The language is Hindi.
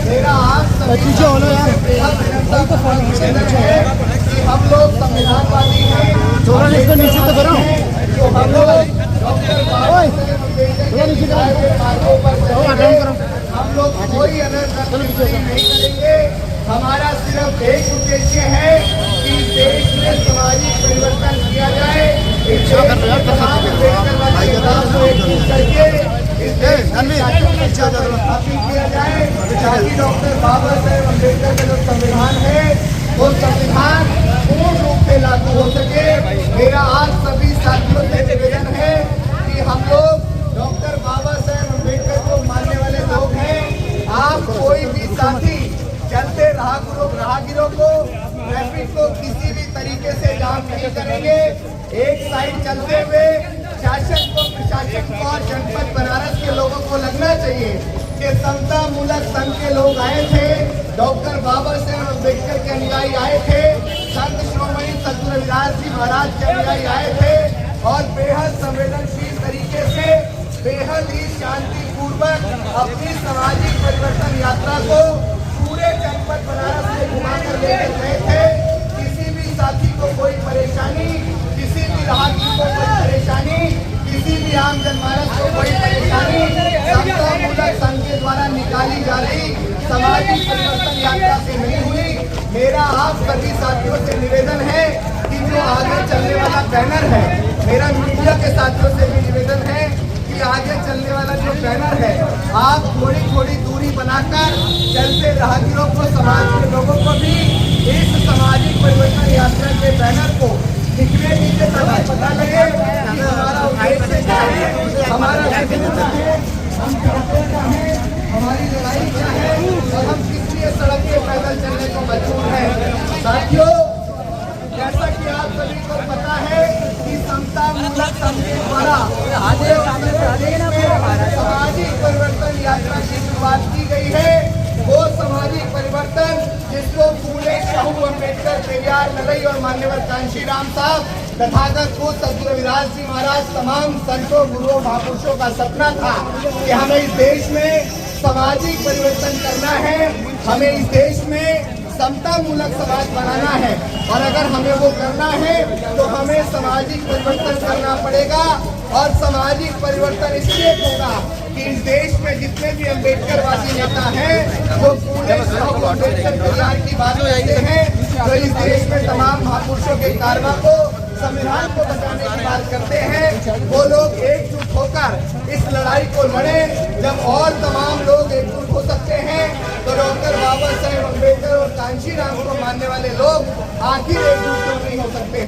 मेरा आप सभी पीछे होना यार, कि हम लोग संविधानवादी हैं, थोड़ा इसको नीचे तो करो। जो हम लोग डॉक्टर बाबा साहेब अम्बेडकर के दिखाए हुए मार्गों पर चलेंगे। हम लोग कोई अनर्थ नहीं करेंगे। हमारा सिर्फ एक उद्देश्य है कि देश में सामाजिक परिवर्तन किया जाए। इस देश में तमाम अम्बेडकरवादी विचारों को एकजुट करके इस देश में शासन की स्थापना किया जाए, ताकि डॉक्टर बाबा साहेब अम्बेडकर का जो संविधान है वो संविधान पूर्ण रूप से लागू हो सके। मेरा आज सभी साथियों से निवेदन है कि हम लोग डॉक्टर बाबा साहेब अम्बेडकर को मानने वाले लोग हैं। आप कोई भी साथी चलते राहगीरों को, ट्रैफिक को किसी भी तरीके से जाम नहीं करेंगे। एक साइड चलते हुए शासन को, प्रशासन को और जनपद बनारस के लोगों को लगना चाहिए कि समता मूलक संघ के लोग आए थे, डॉक्टर बाबा साहेब अम्बेडकर के अनुयायी आए थे, संत श्रोमणी सद्गुरु रविदास जी महाराज के अनुयायी आए थे और बेहद संवेदनशील तरीके से, बेहद ही शांतिपूर्वक अपनी सामाजिक परिवर्तन यात्रा को पूरे जनपद बनारस में घुमाकर लेकर गए थे। किसी भी साथी को कोई परेशानी, किसी भी राहगीर को कोई परेशानी, किसी भी आम जनमानस को कोई परेशानी समता मूलक संघ के द्वारा निकाली जा रही सामाजिक परिवर्तन यात्रा से नहीं हुई। मेरा आप सभी साथियों से निवेदन है कि जो आगे चलने वाला बैनर है, मेरा मीडिया के साथियों से भी निवेदन है कि आगे चलने वाला जो बैनर है, आप थोड़ी थोड़ी दूरी बनाकर चलते राहगीरों को, समाज के लोगों को भी इस सामाजिक परिवर्तन यात्रा के बैनर को दिखने नीचे पता लगे कि हमारा उद्देश्य क्या है, हमारा विजन क्या है, हम चाहते क्या है, हमारी लड़ाई क्या है और हम किस लिए सड़क पे पैदल चलने को मजबूर हैं। साथियों, जैसा कि आप सभी को पता है कि समता मूलक संघ के द्वारा सामाजिक परिवर्तन यात्रा की शुरुआत की गई है। वो सामाजिक परिवर्तन जिसको फूले शाहू अम्बेडकर, पेरियार, नरई और मान्यवर कांशीराम साहब, तथागत को सद्गुरु रविदास जी महाराज, तमाम संतों, गुरुओं, महापुरुषों का सपना था कि हमें इस देश में सामाजिक परिवर्तन करना है, हमें इस देश में समता मूलक समाज बनाना है। और अगर हमें वो करना है तो हमें सामाजिक परिवर्तन करना पड़ेगा। और सामाजिक परिवर्तन इसलिए होगा कि इस देश में जितने भी अम्बेडकरवादी नेता हैं वो पूरे शाहू अम्बेडकर परिवार की बात करते हैं, जो इस देश में तमाम महापुरुषों के कारवा को, संविधान को बचाने की बात करते हैं, वो लोग एकजुट होकर इस लड़ाई को लड़े। जब और तमाम लोग एकजुट हो सकते हैं तो डॉक्टर बाबा साहेब अम्बेडकर और कांशीराम को मानने वाले लोग आखिर एकजुट क्यों नहीं हो सकते।